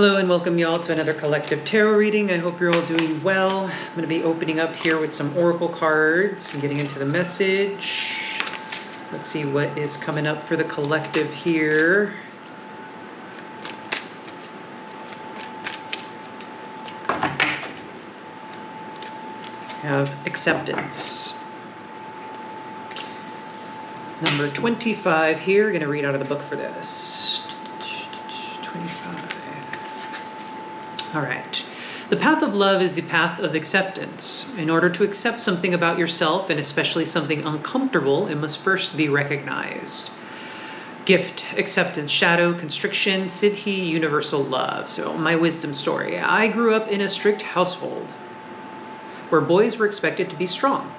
Hello and welcome y'all to another collective tarot reading. I hope you're all doing well. I'm going to be opening up here with some oracle cards and getting into the message. Let's see what is coming up for the collective here. Have acceptance. Number 25 here. Going to read out of the book for this. 25. All right. The path of love is the path of acceptance. In order to accept something about yourself, and especially something uncomfortable, it must first be recognized. Gift, acceptance, shadow, constriction, siddhi, universal love. So my wisdom story. I grew up in a strict household where boys were expected to be strong.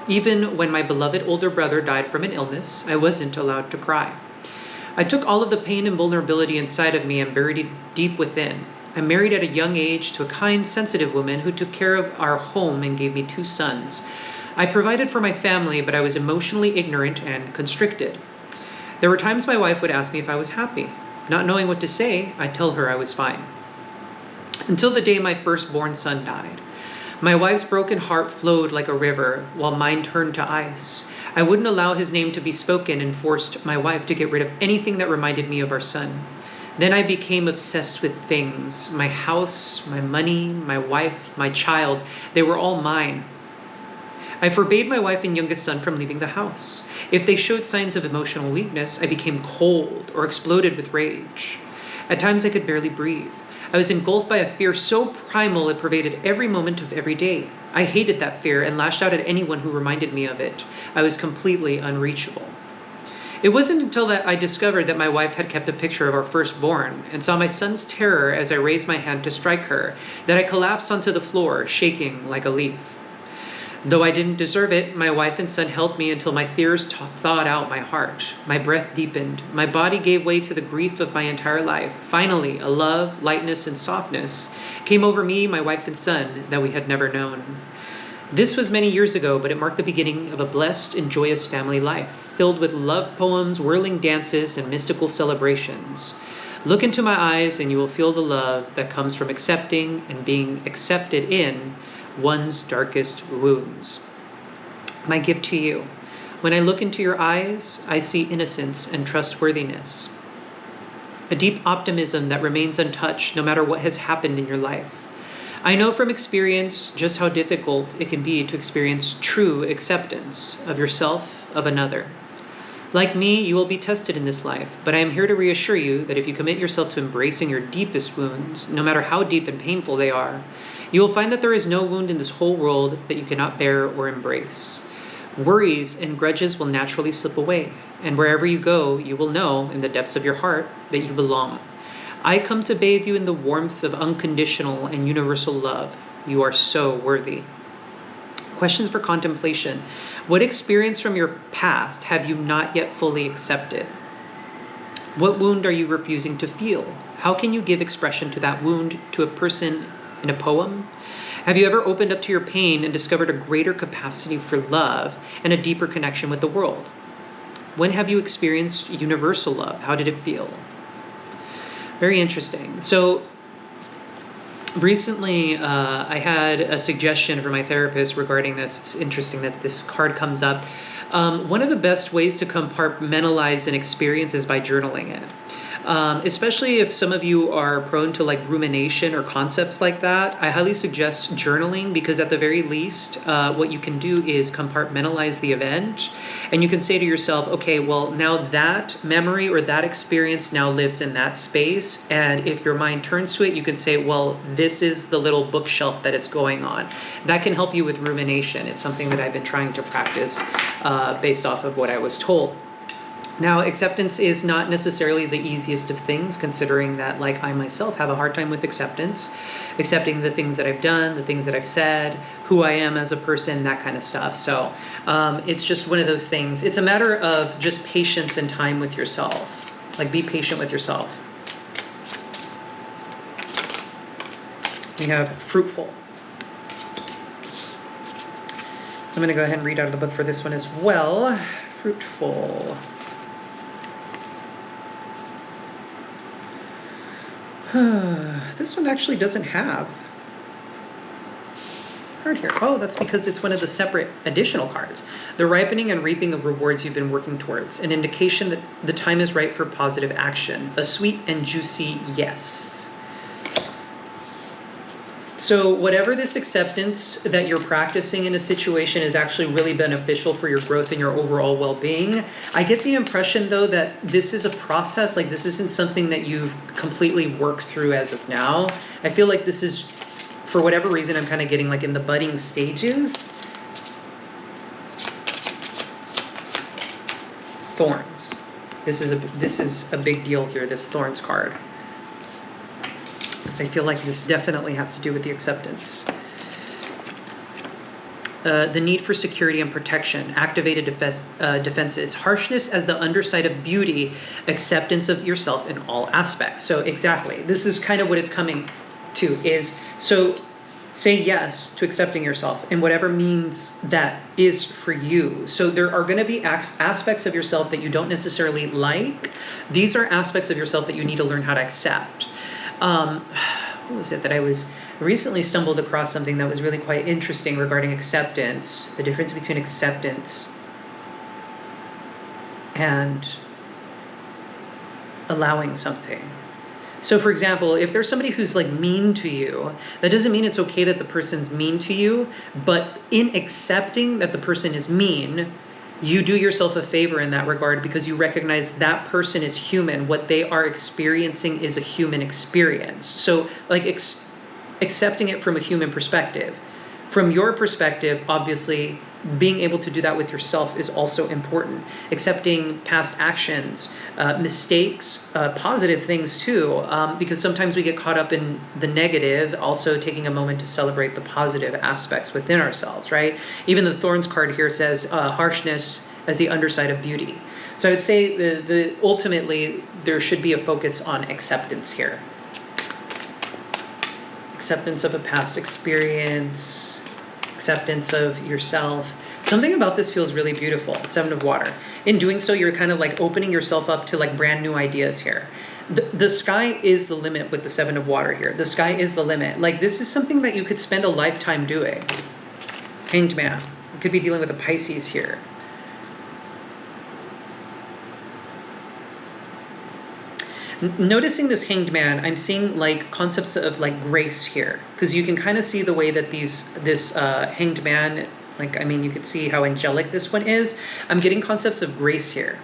Even when my beloved older brother died from an illness, I wasn't allowed to cry. I took all of the pain and vulnerability inside of me and buried it deep within. I married at a young age to a kind, sensitive woman who took care of our home and gave me 2 sons. I provided for my family, but I was emotionally ignorant and constricted. There were times my wife would ask me if I was happy. Not knowing what to say, I'd tell her I was fine. Until the day my firstborn son died. My wife's broken heart flowed like a river, while mine turned to ice. I wouldn't allow his name to be spoken and forced my wife to get rid of anything that reminded me of our son. Then I became obsessed with things. My house, my money, my wife, my child, they were all mine. I forbade my wife and youngest son from leaving the house. If they showed signs of emotional weakness, I became cold or exploded with rage. At times I could barely breathe. I was engulfed by a fear so primal it pervaded every moment of every day. I hated that fear and lashed out at anyone who reminded me of it. I was completely unreachable. It wasn't until that I discovered that my wife had kept a picture of our firstborn and saw my son's terror as I raised my hand to strike her, that I collapsed onto the floor, shaking like a leaf. Though I didn't deserve it, my wife and son held me until my fears thawed out my heart. My breath deepened. My body gave way to the grief of my entire life. Finally, a love, lightness, and softness came over me, my wife, and son that we had never known. This was many years ago, but it marked the beginning of a blessed and joyous family life, filled with love poems, whirling dances, and mystical celebrations. Look into my eyes and you will feel the love that comes from accepting and being accepted in one's darkest wounds. My gift to you. When I look into your eyes, I see innocence and trustworthiness. A deep optimism that remains untouched no matter what has happened in your life. I know from experience just how difficult it can be to experience true acceptance of yourself, of another. Like me, you will be tested in this life, but I am here to reassure you that if you commit yourself to embracing your deepest wounds, no matter how deep and painful they are, you will find that there is no wound in this whole world that you cannot bear or embrace. Worries and grudges will naturally slip away, and wherever you go, you will know in the depths of your heart that you belong. I come to bathe you in the warmth of unconditional and universal love. You are so worthy. Questions for contemplation. What experience from your past have you not yet fully accepted? What wound are you refusing to feel? How can you give expression to that wound to a person in a poem? Have you ever opened up to your pain and discovered a greater capacity for love and a deeper connection with the world? When have you experienced universal love? How did it feel? Very interesting. So recently, I had a suggestion from my therapist regarding this. It's interesting that this card comes up. One of the best ways to compartmentalize an experience is by journaling it. Especially if some of you are prone to like rumination or concepts like that, I highly suggest journaling, because at the very least, what you can do is compartmentalize the event, and you can say to yourself, okay, well, now that memory or that experience now lives in that space, and if your mind turns to it, you can say, well, this is the little bookshelf that it's going on. That can help you with rumination. It's something that I've been trying to practice based off of what I was told. Now, acceptance is not necessarily the easiest of things, considering that, like, I myself have a hard time with acceptance, accepting the things that I've done, the things that I've said, who I am as a person, that kind of stuff. So it's just one of those things. It's a matter of just patience and time with yourself. Like, be patient with yourself. We have fruitful. So I'm going to go ahead and read out of the book for this one as well. Fruitful. This one actually doesn't have card here. Oh, that's because it's one of the separate additional cards. The ripening and reaping of rewards you've been working towards. An indication that the time is right for positive action. A sweet and juicy yes. So whatever this acceptance that you're practicing in a situation is actually really beneficial for your growth and your overall well-being. I get the impression, though, that this is a process. Like, this isn't something that you've completely worked through as of now. I feel like this is, for whatever reason, I'm kind of getting like in the budding stages. Thorns. This is a big deal here, this Thorns card. Because I feel like this definitely has to do with the acceptance. The need for security and protection, activated defenses, harshness as the underside of beauty, acceptance of yourself in all aspects. So exactly, this is kind of what it's coming to is, so say yes to accepting yourself in whatever means that is for you. So there are going to be aspects of yourself that you don't necessarily like. These are aspects of yourself that you need to learn how to accept. What was it that I recently stumbled across something that was really quite interesting regarding acceptance, the difference between acceptance and allowing something. So for example, if there's somebody who's like mean to you, that doesn't mean it's okay that the person's mean to you, but in accepting that the person is mean, you do yourself a favor in that regard because you recognize that person is human. What they are experiencing is a human experience. So like accepting it from a human perspective. From your perspective, obviously, being able to do that with yourself is also important. Accepting past actions, mistakes, positive things too, because sometimes we get caught up in the negative, also taking a moment to celebrate the positive aspects within ourselves, right? Even the Thorns card here says harshness as the underside of beauty. So I would say ultimately there should be a focus on acceptance here. Acceptance of a past experience, acceptance of yourself. Something about this feels really beautiful. Seven of Water. In doing so, you're kind of like opening yourself up to like brand new ideas here. The sky is the limit with the Seven of Water here. The sky is the limit. Like, this is something that you could spend a lifetime doing. Hanged Man. You could be dealing with a Pisces here. Noticing this Hanged Man, I'm seeing like concepts of like grace here, because you can kind of see the way that this Hanged Man, like, I mean, you could see how angelic this one is. I'm getting concepts of grace here.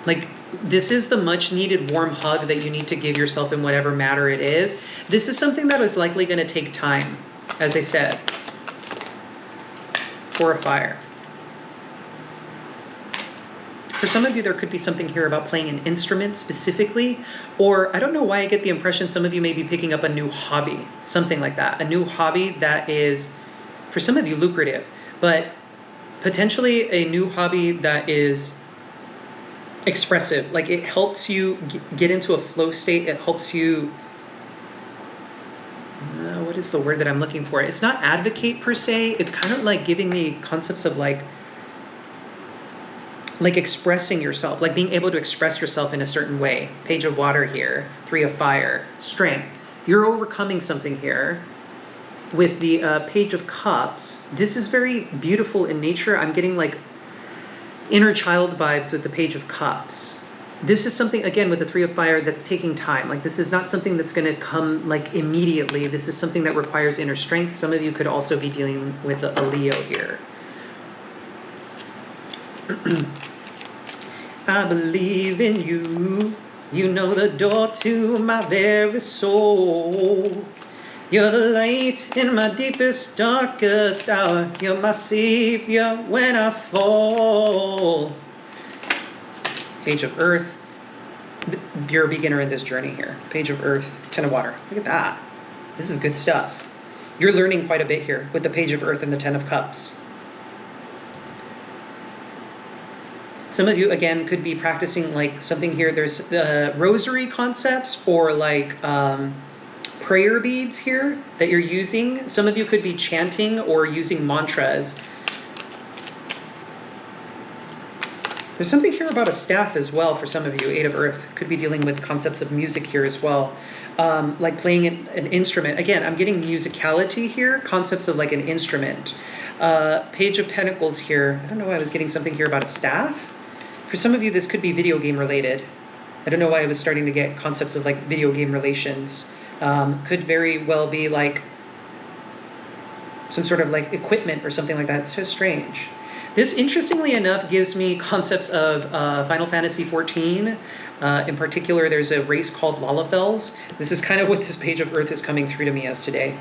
Like, this is the much needed warm hug that you need to give yourself in whatever matter it is. This is something that is likely going to take time, as I said. Four of Fire. For some of you, there could be something here about playing an instrument specifically, or I don't know why I get the impression some of you may be picking up a new hobby, something like that. A new hobby that is, for some of you, lucrative, but potentially a new hobby that is expressive. Like, it helps you get into a flow state. It helps you, what is the word that I'm looking for? It's not advocate per se. It's kind of like giving me concepts of like expressing yourself, like being able to express yourself in a certain way. Page of Water here, Three of Fire, strength. You're overcoming something here. With the Page of Cups, this is very beautiful in nature. I'm getting like inner child vibes with the Page of Cups. This is something, again, with the Three of Fire, that's taking time. Like, this is not something that's going to come like immediately. This is something that requires inner strength. Some of you could also be dealing with a Leo here. I believe in you. You know the door to my very soul. You're the light in my deepest, darkest hour. You're my savior when I fall. Page of Earth. You're a beginner in this journey here. Page of Earth, Ten of Water. Look at that. This is good stuff. You're learning quite a bit here with the Page of Earth and the Ten of Cups. Some of you, again, could be practicing like something here. There's rosary concepts or like prayer beads here that you're using. Some of you could be chanting or using mantras. There's something here about a staff as well for some of you. Eight of Earth could be dealing with concepts of music here as well. Like playing an instrument. Again, I'm getting musicality here, concepts of like an instrument. Page of Pentacles here. I don't know why I was getting something here about a staff. For some of you, this could be video game related. I don't know why I was starting to get concepts of like video game relations. Could very well be like some sort of like equipment or something like that. It's so strange. This, interestingly enough, gives me concepts of Final Fantasy XIV. In particular, there's a race called Lalafels. This is kind of what this Page of Earth is coming through to me as today.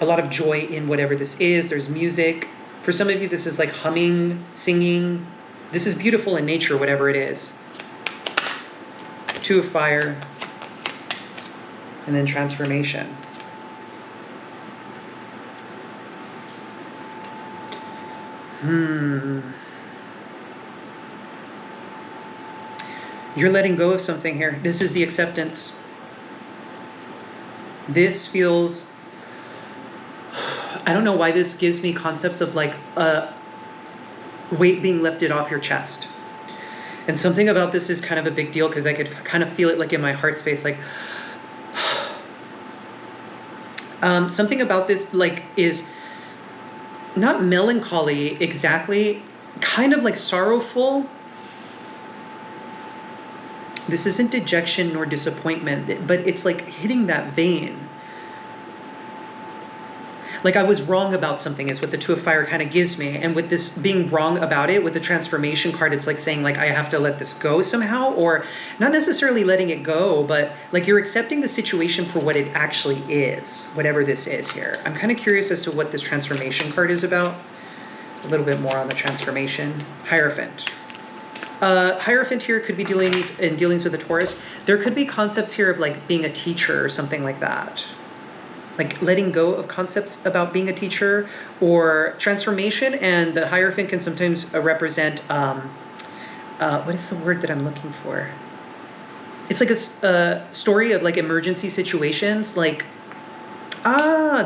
A lot of joy in whatever this is. There's music. For some of you, this is like humming, singing. This is beautiful in nature, whatever it is. Two of Fire. And then transformation. You're letting go of something here. This is the acceptance. This feels... I don't know why this gives me concepts of like a weight being lifted off your chest. And something about this is kind of a big deal because I could kind of feel it like in my heart space, like... something about this like is... not melancholy exactly, kind of like sorrowful. This isn't dejection nor disappointment, but it's like hitting that vein. Like I was wrong about something is what the Two of Fire kind of gives me. And with this being wrong about it, with the transformation card, it's like saying like I have to let this go somehow, or not necessarily letting it go, but like you're accepting the situation for what it actually is, whatever this is here. I'm kind of curious as to what this transformation card is about. A little bit more on the transformation. Hierophant. Hierophant here could be dealings with a Taurus. There could be concepts here of like being a teacher or something like that. Like letting go of concepts about being a teacher or transformation. And the Hierophant can sometimes represent, what is the word that I'm looking for? It's like a story of like emergency situations. Like,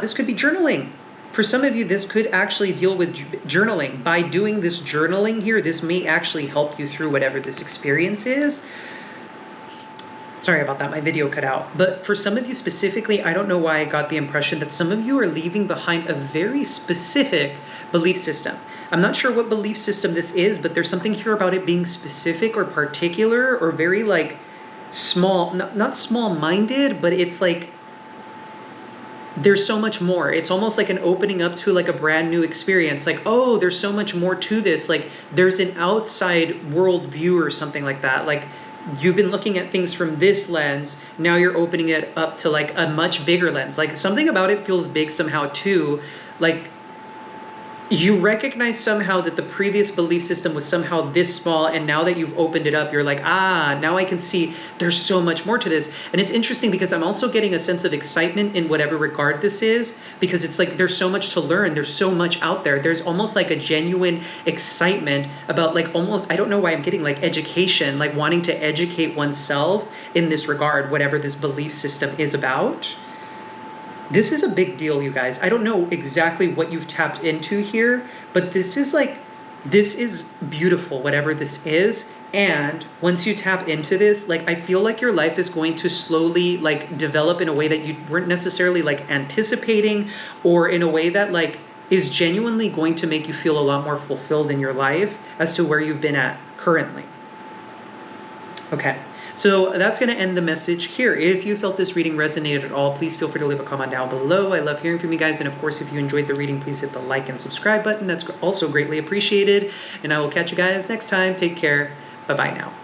this could be journaling. For some of you, this could actually deal with journaling. By doing this journaling here, this may actually help you through whatever this experience is. Sorry about that, my video cut out. But for some of you specifically, I don't know why I got the impression that some of you are leaving behind a very specific belief system. I'm not sure what belief system this is, but there's something here about it being specific or particular or very like small, not small-minded, but it's like there's so much more. It's almost like an opening up to like a brand new experience. Like, oh, there's so much more to this. Like there's an outside world view or something like that. Like you've been looking at things from this lens. Now you're opening it up to like a much bigger lens. Like something about it feels big somehow too. Like you recognize somehow that the previous belief system was somehow this small, and now that you've opened it up, you're like, now I can see there's so much more to this. And it's interesting because I'm also getting a sense of excitement in whatever regard this is, because it's like there's so much to learn, there's so much out there. There's almost like a genuine excitement about like almost, I don't know why I'm getting like education, like wanting to educate oneself in this regard, whatever this belief system is about. This is a big deal, you guys. I don't know exactly what you've tapped into here, but this is beautiful, whatever this is. And once you tap into this, like, I feel like your life is going to slowly like develop in a way that you weren't necessarily like anticipating, or in a way that like is genuinely going to make you feel a lot more fulfilled in your life as to where you've been at currently. Okay. So that's going to end the message here. If you felt this reading resonated at all, please feel free to leave a comment down below. I love hearing from you guys. And of course, if you enjoyed the reading, please hit the like and subscribe button. That's also greatly appreciated. And I will catch you guys next time. Take care. Bye-bye now.